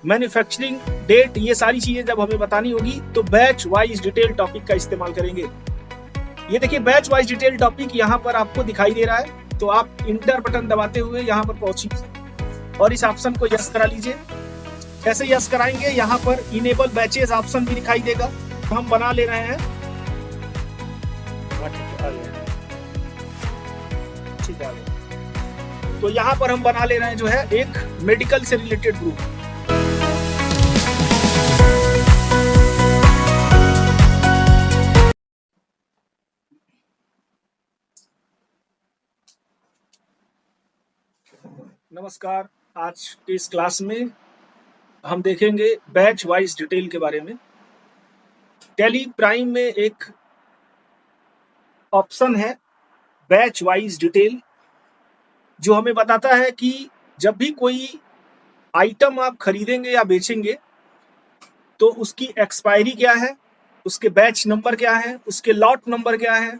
Manufacturing date, ये सारी चीजें जब हमें बतानी होगी तो बैच वाइज डिटेल टॉपिक का इस्तेमाल करेंगे। ये देखिए बैच वाइज डिटेल टॉपिक यहाँ पर आपको दिखाई दे रहा है, तो आप इंटर बटन दबाते हुए यहाँ पर पहुंचिए और इस ऑप्शन को यस करा लीजिए। कैसे यस कराएंगे, यहाँ पर इनेबल बैचेस ऑप्शन भी दिखाई देगा, हम बना ले रहे हैं। ठीक है, तो यहाँ पर हम बना ले रहे हैं जो है एक मेडिकल से रिलेटेड ग्रुप। नमस्कार, आज के इस क्लास में हम देखेंगे बैच वाइज डिटेल के बारे में। टैली प्राइम में एक ऑप्शन है बैच वाइज डिटेल, जो हमें बताता है कि जब भी कोई आइटम आप खरीदेंगे या बेचेंगे तो उसकी एक्सपायरी क्या है, उसके बैच नंबर क्या है, उसके लॉट नंबर क्या है।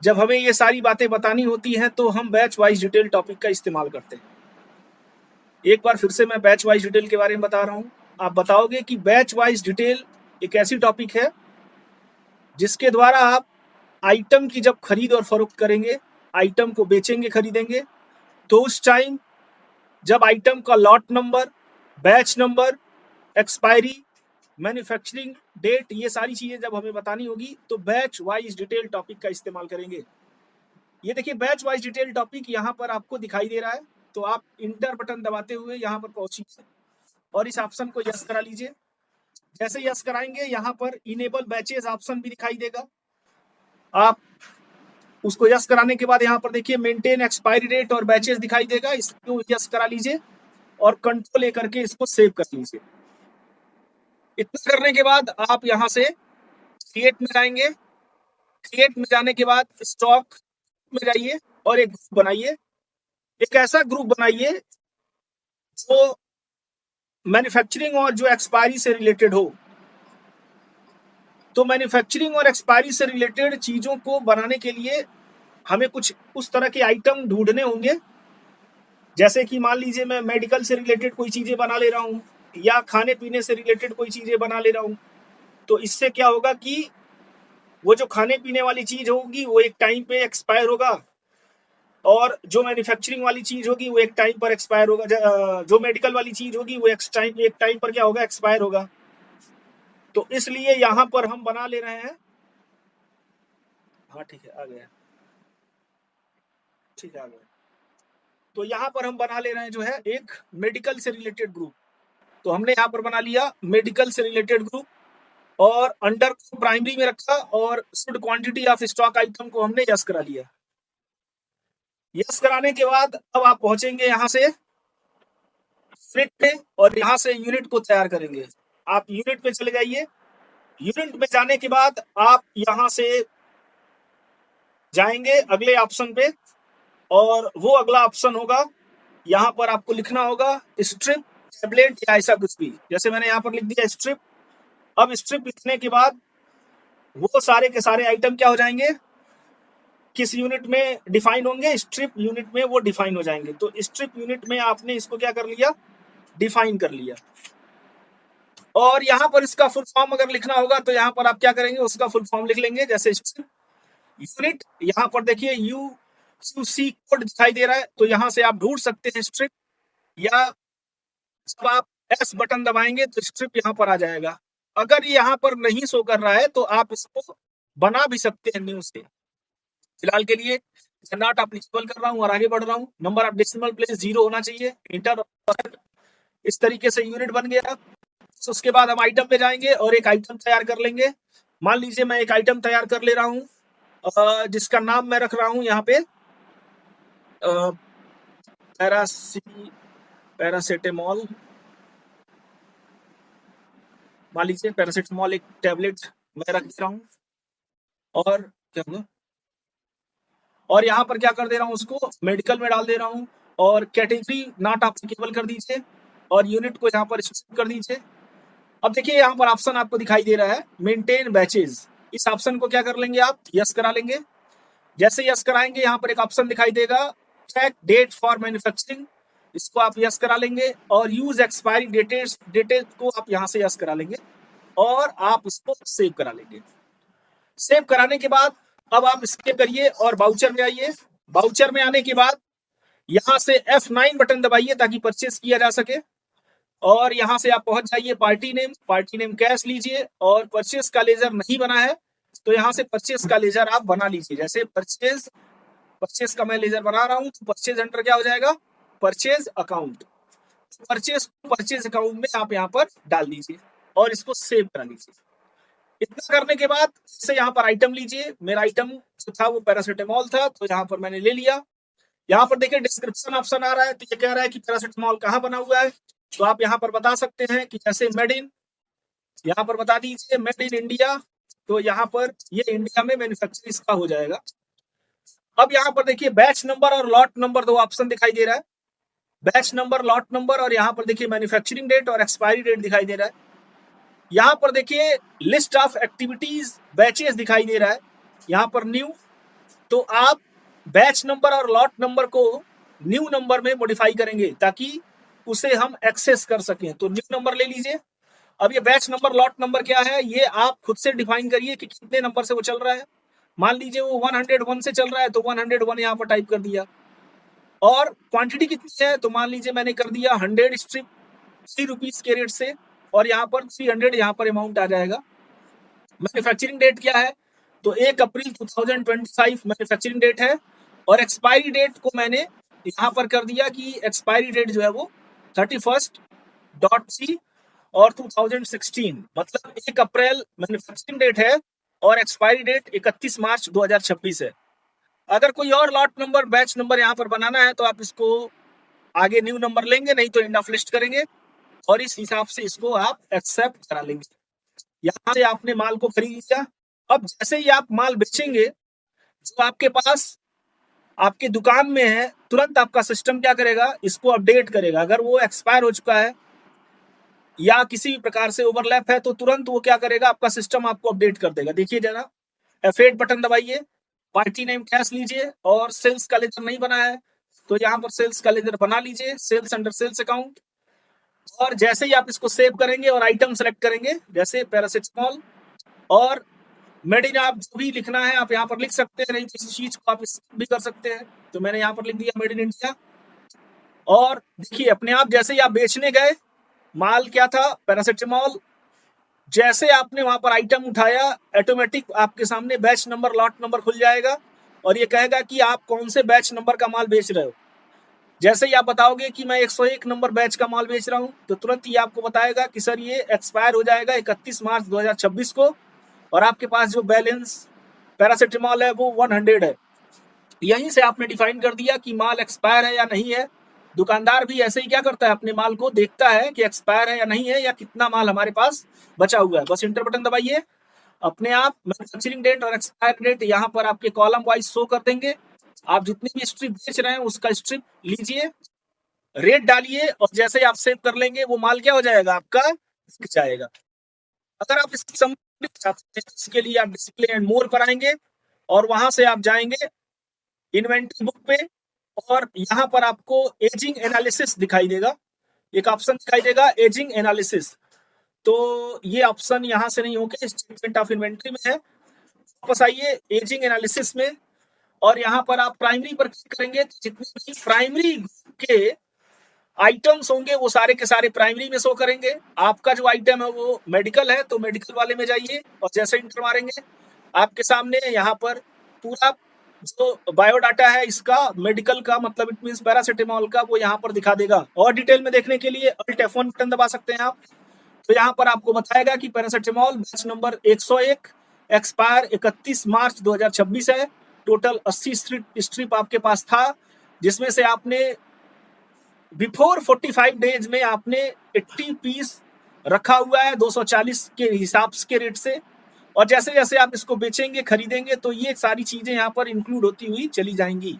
जब हमें ये सारी बातें बतानी होती हैं तो हम बैच वाइज डिटेल टॉपिक का इस्तेमाल करते हैं। एक बार फिर से मैं बैच वाइज डिटेल के बारे में बता रहा हूँ। आप बताओगे कि बैच वाइज डिटेल एक ऐसी टॉपिक है जिसके द्वारा आप आइटम की जब खरीद और फरोख्त करेंगे, आइटम को बेचेंगे, खरीदेंगे, तो उस टाइम जब आइटम का lot number, batch number, expiry, manufacturing date, ये सारी चीजें जब हमें बतानी होगी तो बैच वाइज डिटेल टॉपिक का इस्तेमाल करेंगे। ये देखिए बैच वाइज डिटेल टॉपिक यहाँ पर आपको दिखाई दे रहा है, तो आप इंटर बटन दबाते हुए यहाँ पर पहुंचिए और इस ऑप्शन को यस करा लीजिए। जैसे यस कराएंगे यहाँ पर इनेबल बैचेस ऑप्शन भी दिखाई देगा, आप उसको यस कराने के बाद यहाँ पर देखिए मेंटेन एक्सपायरी डेट और बैचेस दिखाई देगा, इसको यस करा लीजिए और कंट्रोल लेकर के इसको सेव कर लीजिए। इतना करने के बाद आप यहाँ से क्रिएट में जाएंगे। क्रिएट में जाने के बाद स्टॉक में जाइए और एक ग्रुप बनाइए। एक ऐसा ग्रुप बनाइए जो मैन्युफैक्चरिंग और जो एक्सपायरी से रिलेटेड हो। तो मैन्युफैक्चरिंग और एक्सपायरी से रिलेटेड चीजों को बनाने के लिए हमें कुछ उस तरह के आइटम ढूंढने होंगे, जैसे कि मान लीजिए मैं मेडिकल से रिलेटेड कोई चीजें बना ले रहा हूँ या खाने पीने से रिलेटेड कोई चीजें बना ले रहा हूँ। तो इससे क्या होगा कि वो जो खाने पीने वाली चीज होगी वो एक टाइम पे एक्सपायर होगा और जो मैन्युफैक्चरिंग वाली चीज होगी वो एक टाइम पर एक्सपायर होगा, जो मेडिकल वाली चीज होगी वो एक टाइम पर क्या होगा, एक्सपायर होगा। तो इसलिए यहाँ पर हम बना ले रहे हैं, हाँ ठीक है आ गया, ठीक है आ गया। तो यहाँ पर हम बना ले रहे हैं जो है एक मेडिकल से रिलेटेड ग्रुप। तो हमने यहाँ पर बना लिया मेडिकल से रिलेटेड ग्रुप और अंडर को प्राइमरी में रखा और should quantity of stock item को हमने यस करा लिया। यस कराने के बाद अब आप पहुंचेंगे यहाँ से यूनिट पे और यहाँ से यूनिट को तैयार करेंगे। आप यूनिट पे चले जाइए। यूनिट में जाने के बाद आप यहाँ से जाएंगे अगले ऑप्शन पे और वो अगला ऑप्शन होगा, यहाँ पर आपको लिखना होगा स्ट्रिप, टैबलेट या ऐसा कुछ भी। जैसे मैंने यहाँ पर लिख दिया स्ट्रिप। अब स्ट्रिप लिखने के बाद वो सारे के सारे आइटम क्या हो जाएंगे, किस यूनिट में डिफाइन होंगे, स्ट्रिप यूनिट में वो डिफाइन हो जाएंगे। तो स्ट्रिप यूनिट में आपने इसको क्या कर लिया, डिफाइन कर लिया। और यहाँ पर इसका फुल फॉर्म अगर लिखना होगा तो यहाँ पर आप क्या करेंगे, उसका फुल फॉर्म लिख लेंगे। जैसे यूनिट, यहाँ पर देखिए यूसी कोड दिखाई दे रहा है, तो यहाँ से आप ढूंढ सकते हैं स्ट्रिप, या जब आप एस बटन दबाएंगे तो स्ट्रिप यहाँ पर आ जाएगा। अगर यहाँ पर नहीं शो कर रहा है तो आप इसको बना भी सकते हैं न्यू से। फिलहाल के लिए नॉट एप्लीकेबल कर रहा हूँ और आगे बढ़ रहा हूँ। नंबर ऑफ डेसिमल प्लेस 0 होना चाहिए, इंटर। इस तरीके से यूनिट बन गया। तो उसके बाद हम आइटम पे जाएंगे और एक आइटम तैयार कर लेंगे। मान लीजिए मैं एक आइटम तैयार कर ले रहा हूँ जिसका नाम मैं रख रहा हूँ यहाँ पे पैरासिटामोल। मान लीजिए पैरासिटामोल एक टैबलेट मैं रख रहा हूँ और क्या होगा, और यहाँ पर क्या कर दे रहा हूँ, उसको मेडिकल में डाल दे रहा हूँ और कैटेगरी नॉट एप्लीकेबल कर दीजिए और यूनिट को यहाँ पर स्पेसिफाई कर दीजिए। अब देखिए यहाँ पर ऑप्शन आपको दिखाई दे रहा है मेंटेन बैचेस। इस ऑप्शन को क्या कर लेंगे, आप यस करा लेंगे। जैसे यस कराएंगे यहाँ पर एक ऑप्शन दिखाई देगा ट्रैक डेट फॉर मैन्युफैक्चरिंग। इसको आप यस करा लेंगे और यूज एक्सपायरी डेटेड को आप यहाँ से यस करा लेंगे और आप इसको सेव करा लेंगे। सेव कराने के बाद अब आप स्केप करिए और बाउचर में आइए। बाउचर में आने के बाद यहाँ से F9 बटन दबाइए ताकि परचेस किया जा सके और यहाँ से आप पहुंच जाइए पार्टी नेम कैश लीजिए और परचेस का लेजर नहीं बना है तो यहाँ से परचेस का लेजर आप बना लीजिए। जैसे परचेस का मैं लेजर बना रहा हूँ तो परचेज एंटर क्या हो जाएगा, परचेज अकाउंट। परचेज अकाउंट में आप यहाँ पर डाल दीजिए और इसको सेव करा लीजिए। इतना करने के बाद से यहाँ पर आइटम लीजिए। मेरा आइटम जो था वो पैरासिटामोल था तो यहाँ पर मैंने ले लिया। यहाँ पर देखिए डिस्क्रिप्शन ऑप्शन आ रहा है तो ये कह रहा है कि पैरासिटामोल कहाँ बना हुआ है, तो आप यहाँ पर बता सकते हैं कि जैसे मेड इन, यहाँ पर बता दीजिए मेड इन इंडिया, तो यहाँ पर ये इंडिया में मैन्युफैक्चर इसका हो जाएगा। अब यहाँ पर देखिए बैच नंबर और लॉट नंबर दो ऑप्शन दिखाई दे रहा है, बैच नंबर, लॉट नंबर, और यहाँ पर देखिए मैन्युफैक्चरिंग डेट और एक्सपायरी डेट दिखाई दे रहा है। यहाँ पर देखिए लिस्ट ऑफ एक्टिविटीज बैचेस दिखाई दे रहा है, यहाँ पर न्यू, तो आप बैच नंबर और लॉट नंबर को न्यू नंबर में मॉडिफाई करेंगे ताकि उसे हम एक्सेस कर सकें। तो न्यू नंबर ले लीजिए। अब ये बैच नंबर लॉट नंबर क्या है ये आप खुद से डिफाइन करिए कि कितने नंबर से वो चल रहा है। मान लीजिए वो 101 से चल रहा है तो 101 यहाँ पर टाइप कर दिया। और क्वांटिटी कितनी है तो मान लीजिए मैंने कर दिया 100 स्ट्रिप 3 रुपीज के रेट से और यहाँ पर 300 यहाँ पर अमाउंट आ जाएगा। मैन्युफैक्चरिंग डेट क्या है तो 1 अप्रैल 2025 मैन्युफैक्चरिंग डेट है और एक्सपायरी डेट को मैंने यहाँ पर कर दिया कि एक्सपायरी डेट जो है वो 31.3 और 2016, मतलब 1 अप्रैल मैन्युफैक्चरिंग डेट है और एक्सपायरी डेट 31 मार्च 2026 है। अगर कोई और लॉट नंबर बैच नंबर यहाँ पर बनाना है तो आप इसको आगे न्यू नंबर लेंगे, नहीं तो एंड ऑफ लिस्ट करेंगे और इस हिसाब से इसको आप एक्सेप्ट करा लेंगे। यहाँ से आपने माल को खरीद लिया। अब जैसे ही आप माल बेचेंगे जो आपके पास आपके दुकान में है तुरंत आपका सिस्टम क्या करेगा, इसको अपडेट करेगा। अगर वो एक्सपायर हो चुका है या किसी भी प्रकार से ओवरलैप है तो तुरंत वो क्या करेगा, आपका सिस्टम आपको अपडेट कर देगा। देखिए जरा F8 बटन दबाइए, पार्टी नेम कैश लीजिए और सेल्स का लेजर नहीं बना है तो यहाँ पर सेल्स का लेजर बना लीजिए, सेल्स अंडर सेल्स अकाउंट। और जैसे ही आप इसको सेव करेंगे और आइटम सेलेक्ट करेंगे जैसे पैरासिटामोल और मेड इन, आप जो भी लिखना है आप यहाँ पर लिख सकते हैं, नहीं किसी चीज को आप भी कर सकते हैं तो मैंने यहाँ पर लिख दिया मेड इन इंडिया। और देखिए अपने आप जैसे ही आप बेचने गए, माल क्या था पैरासिटामोल, जैसे आपने वहां पर आइटम उठाया ऑटोमेटिक आपके सामने बैच नंबर लॉट नंबर खुल जाएगा और ये कहेगा कि आप कौन से बैच नंबर का माल बेच रहे हो। जैसे ही आप बताओगे कि मैं 101 नंबर बैच का माल बेच रहा हूं तो तुरंत ही आपको बताएगा कि सर ये एक्सपायर हो जाएगा 31 मार्च 2026 को और आपके पास जो बैलेंस पैरासिटामोल है वो 100 है। यहीं से आपने डिफाइन कर दिया कि माल एक्सपायर है या नहीं है। दुकानदार भी ऐसे ही क्या करता है, अपने माल को देखता है कि एक्सपायर है या नहीं है या कितना माल हमारे पास बचा हुआ है। बस इंटर बटन दबाइए, अपने आप मैन्युफैक्चरिंग डेट और एक्सपायर डेट यहाँ पर आपके कॉलम वाइज शो कर देंगे। आप जितनी भी स्ट्रिप बेच रहे हैं उसका स्ट्रिप लीजिए, रेट डालिए और जैसे ही आप सेव कर लेंगे वो माल क्या हो जाएगा, आपका जाएगा। अगर आप इसके लिए आप डिस्प्ले एंड मोर पर आएंगे और वहां से आप जाएंगे इन्वेंटरी बुक पे और यहाँ पर आपको एजिंग एनालिसिस दिखाई देगा, एक ऑप्शन दिखाई देगा एजिंग एनालिसिस। तो ये ऑप्शन यहाँ से नहीं होगा, स्टेटमेंट ऑफ इन्वेंटरी में है। वापस आइए एजिंग एनालिसिस में और यहाँ पर आप प्राइमरी पर क्लिक करेंगे तो जितने भी प्राइमरी के आइटम्स होंगे वो सारे के सारे प्राइमरी में शो करेंगे। आपका जो आइटम है वो मेडिकल है तो मेडिकल वाले में जाइए और जैसे इंटर मारेंगे आपके सामने यहाँ पर पूरा जो बायोडाटा है इसका मेडिकल का, मतलब इट मींस पैरासिटामोल का, वो यहाँ पर दिखा देगा। और डिटेल में देखने के लिए अल्ट F1 बटन दबा सकते हैं आप। तो यहाँ पर आपको बताएगा कि पैरासिटामोल बैच नंबर 101 एक्सपायर 31 मार्च 2026 है। टोटल 80 स्ट्रिप आपके पास था जिसमें से आपने बिफोर 45 डेज में आपने 80 पीस रखा हुआ है 240 के हिसाब के रेट से। और जैसे जैसे आप इसको बेचेंगे खरीदेंगे तो ये सारी चीजें यहाँ पर इंक्लूड होती हुई चली जाएंगी।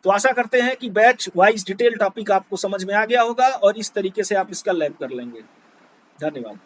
तो आशा करते हैं कि बैच वाइज डिटेल टॉपिक आपको समझ में आ गया होगा और इस तरीके से आप इसका लैब कर लेंगे। धन्यवाद।